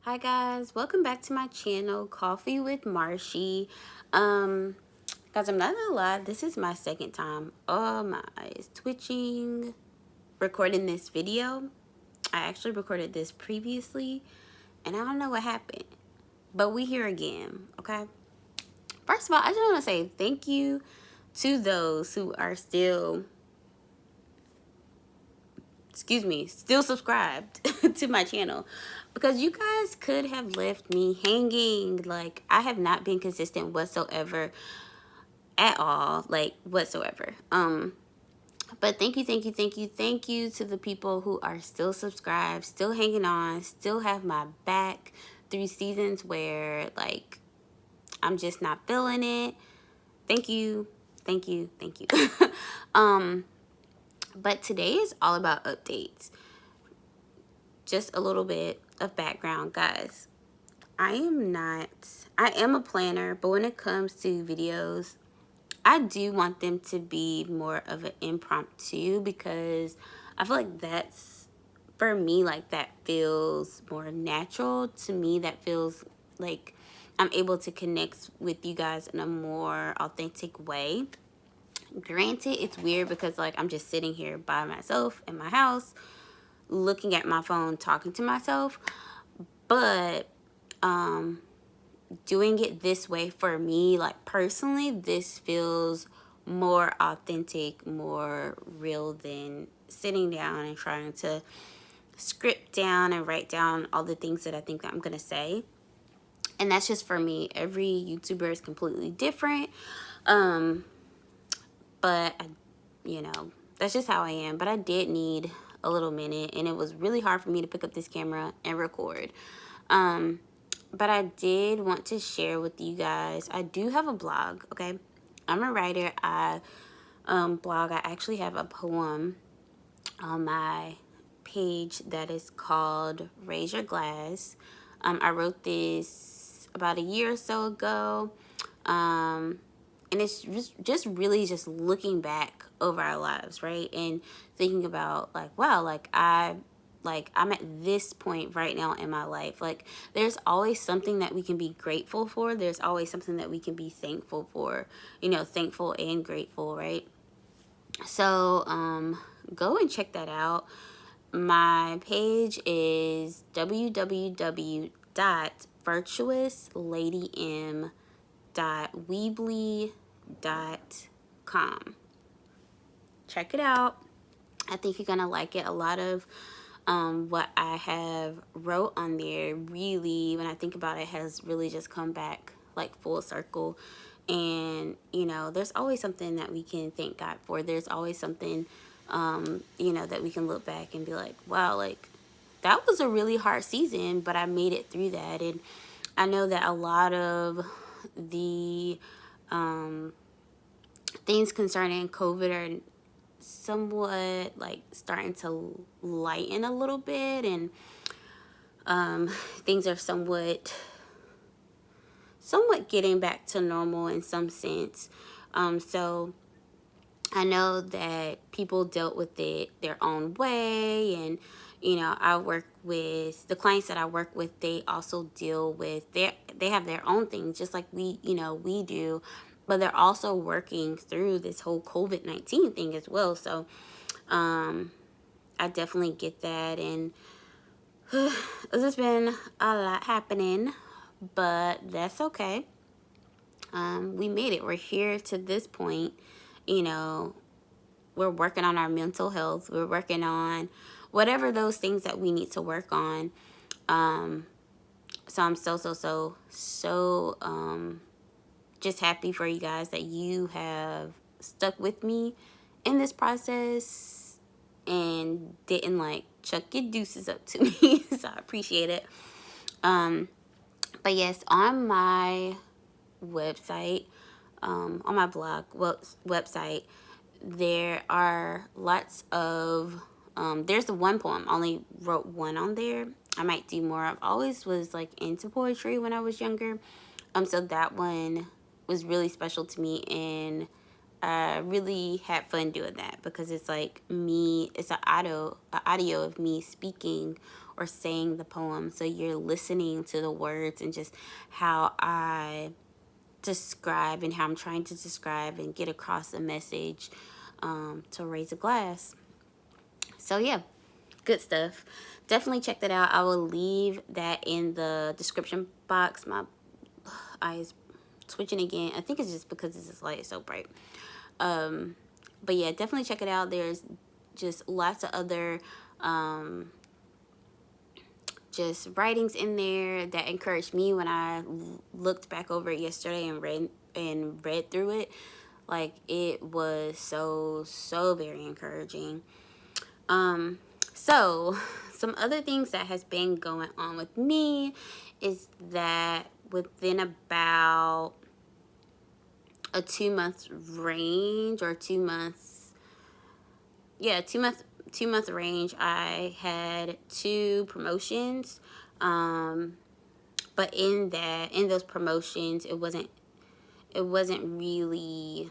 Hi guys, welcome back to my channel, Coffee with Marshy. Guys, I'm not gonna lie, this is my second time. Oh my eyes twitching recording this video. I actually recorded this previously and I don't know what happened. But we here again, okay? First of all, I just want to say thank you to those who are still still subscribed to my channel, because you guys could have left me hanging. Like, I have not been consistent whatsoever at all, like whatsoever. But thank you, thank you, thank you, thank you to the people who are still subscribed, still hanging on, still have my back through seasons where like I'm just not feeling it. Thank you, thank you, thank you. But today is all about updates. Just a little bit of background, guys. I am a planner, but when it comes to videos, I do want them to be more of an impromptu, because I feel like that's, for me, like that feels more natural to me. That feels like I'm able to connect with you guys in a more authentic way. Granted, it's weird because like I'm just sitting here by myself in my house, looking at my phone, talking to myself, but doing it this way, for me, like personally, this feels more authentic, more real than sitting down and trying to script down and write down all the things that I think that I'm gonna say. And that's just for me. Every YouTuber is completely different. um but that's just how I am. But I did need a little minute, and it was really hard for me to pick up this camera and record. But I did want to share with you guys, I do have a blog, okay? I'm a writer. I blog. I actually have a poem on my page that is called Raise Your Glass. I wrote this about a year or so ago. And it's just really just looking back over our lives, right? And thinking about like, wow, I'm at this point right now in my life. Like, there's always something that we can be grateful for. There's always something that we can be thankful for, thankful and grateful, right? So go and check that out. My page is www.virtuousladym.weebly.com. Check it out. I think you're gonna like it. A lot of what I have wrote on there, really, when I think about it, has really just come back like full circle. And there's always something that we can thank God for. There's always something that we can look back and be like, wow, like that was a really hard season, but I made it through that. And I know that a lot of the things concerning COVID are somewhat like starting to lighten a little bit, and things are somewhat getting back to normal in some sense. So I know that people dealt with it their own way, and I work with the clients that I work with. They also deal with they have their own things, just like we do, but they're also working through this whole COVID-19 thing as well. So I definitely get that, and there's been a lot happening, but that's okay. We made it. We're here to this point. You know, we're working on our mental health. We're working on whatever those things that we need to work on. So I'm so just happy for you guys that you have stuck with me in this process and didn't like chuck your deuces up to me. So I appreciate it. But yes, on my website, on my blog website, there are lots of there's the one poem. I only wrote one on there. I might do more. I've always was like into poetry when I was younger. So that one was really special to me, and I really had fun doing that, because it's like me, it's an audio of me speaking or saying the poem. So you're listening to the words and just how I describe and how I'm trying to describe and get across a message to raise a glass. So yeah, good stuff. Definitely check that out. I will leave that in the description box. My eyes twitching again. I think it's just because this light is so bright. But yeah, definitely check it out. There's just lots of other just writings in there that encouraged me when I looked back over it yesterday and read through it. Like, it was so very encouraging. So some other things that has been going on with me is that within about a 2 month range, or 2 months, 2 month range, I had 2 promotions. But in those promotions, it wasn't really,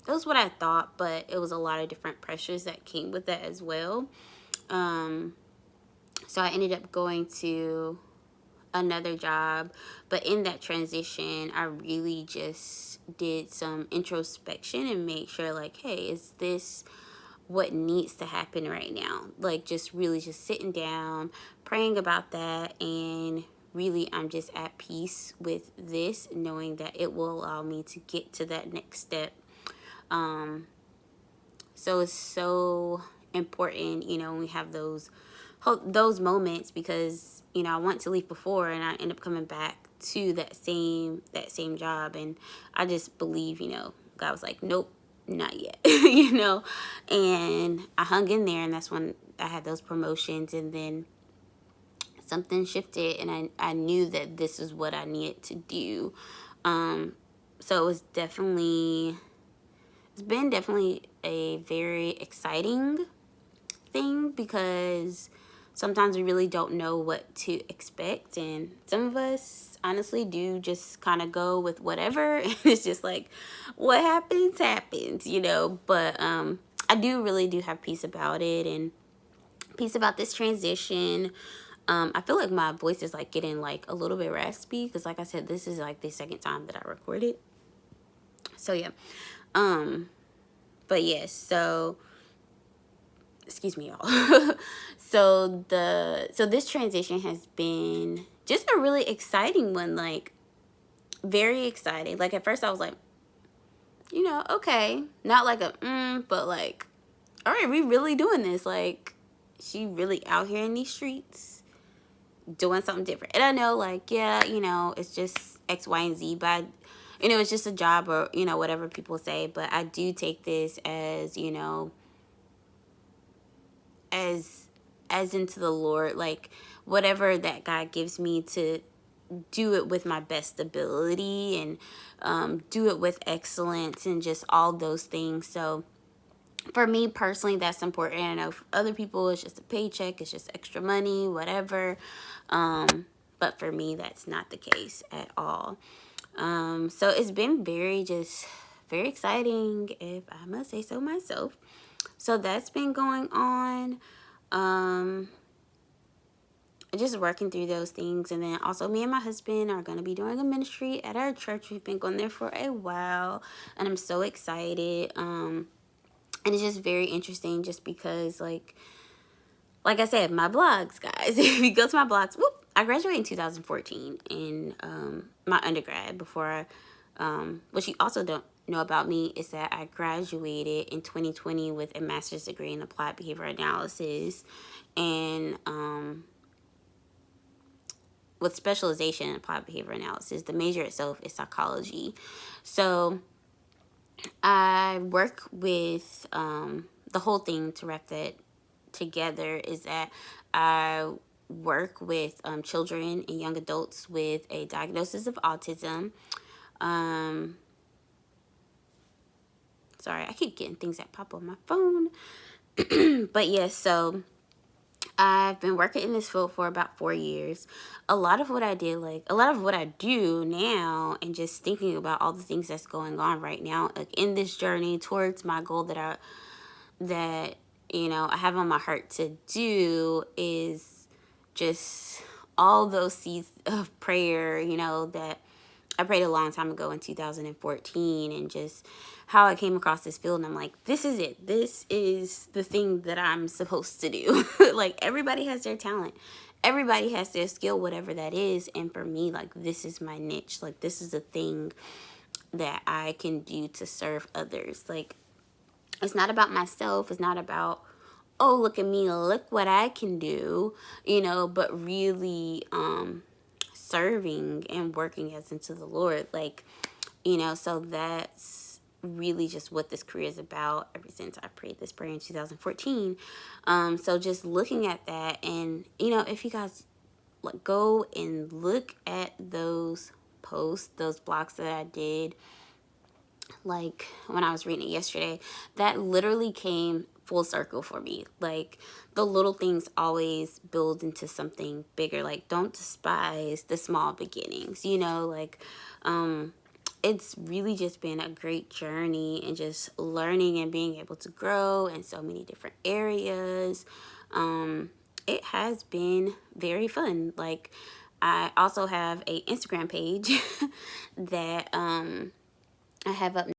it was what I thought, but it was a lot of different pressures that came with that as well. So I ended up going to another job, but in that transition, I really just did some introspection and made sure, like, hey, is this what needs to happen right now? Like, just really just sitting down, praying about that, and really I'm just at peace with this, knowing that it will allow me to get to that next step. So it's so important, when we have those moments, because I want to leave before, and I end up coming back to that same job, and I just believe, God was like, nope, not yet. And I hung in there, and that's when I had those promotions, and then something shifted, and I knew that this is what I needed to do. So it's been definitely a very exciting thing, because sometimes we really don't know what to expect, and some of us honestly do just kind of go with whatever, and it's just like, what happens, but I really do have peace about it, and peace about this transition. I feel like my voice is like getting like a little bit raspy, because like I said, this is like the second time that I recorded. So yeah. But yes, so excuse me, y'all. So this transition has been just a really exciting one, like very exciting. Like, at first I was like, okay, not like but like, all right, we really doing this. Like, she really out here in these streets doing something different. And I know, like, yeah, it's just X, Y, and Z, but it's just a job, or whatever people say. But I do take this as as into the Lord, like, whatever that God gives me, to do it with my best ability, and do it with excellence, and just all those things. So for me personally, that's important. I know for other people, it's just a paycheck, it's just extra money, whatever. But for me, that's not the case at all. So it's been very exciting, if I must say so myself. So that's been going on. Just working through those things. And then also, me and my husband are going to be doing a ministry at our church. We've been going there for a while, and I'm so excited. And it's just very interesting, just because like I said, my blogs, guys. If you go to my blogs, I graduated in 2014 in my undergrad. Before what you also don't know about me is that I graduated in 2020 with a master's degree in applied behavior analysis, and with specialization in applied behavior analysis. The major itself is psychology. So I work with the whole thing, to wrap that together, is that I work with children and young adults with a diagnosis of autism. Sorry, I keep getting things that pop on my phone. But yes, so I've been working in this field for about 4 years. A lot of what I do now, and just thinking about all the things that's going on right now, like in this journey towards my goal that I have on my heart to do is just all those seeds of prayer, that I prayed a long time ago in 2014, and just how I came across this field. And I'm like, this is it. This is the thing that I'm supposed to do. Like, everybody has their talent. Everybody has their skill, whatever that is. And for me, like, this is my niche. Like, this is the thing that I can do to serve others. Like, it's not about myself. It's not about, oh, look at me, look what I can do, but really serving and working as into the Lord. Like, so that's really just what this career is about ever since I prayed this prayer in 2014. So just looking at that, and, if you guys like go and look at those posts, those blogs that I did, like when I was reading it yesterday, that literally came full circle for me. Like, the little things always build into something bigger. Like, don't despise the small beginnings, like it's really just been a great journey, and just learning and being able to grow in so many different areas. It has been very fun. Like, I also have a Instagram page that I have up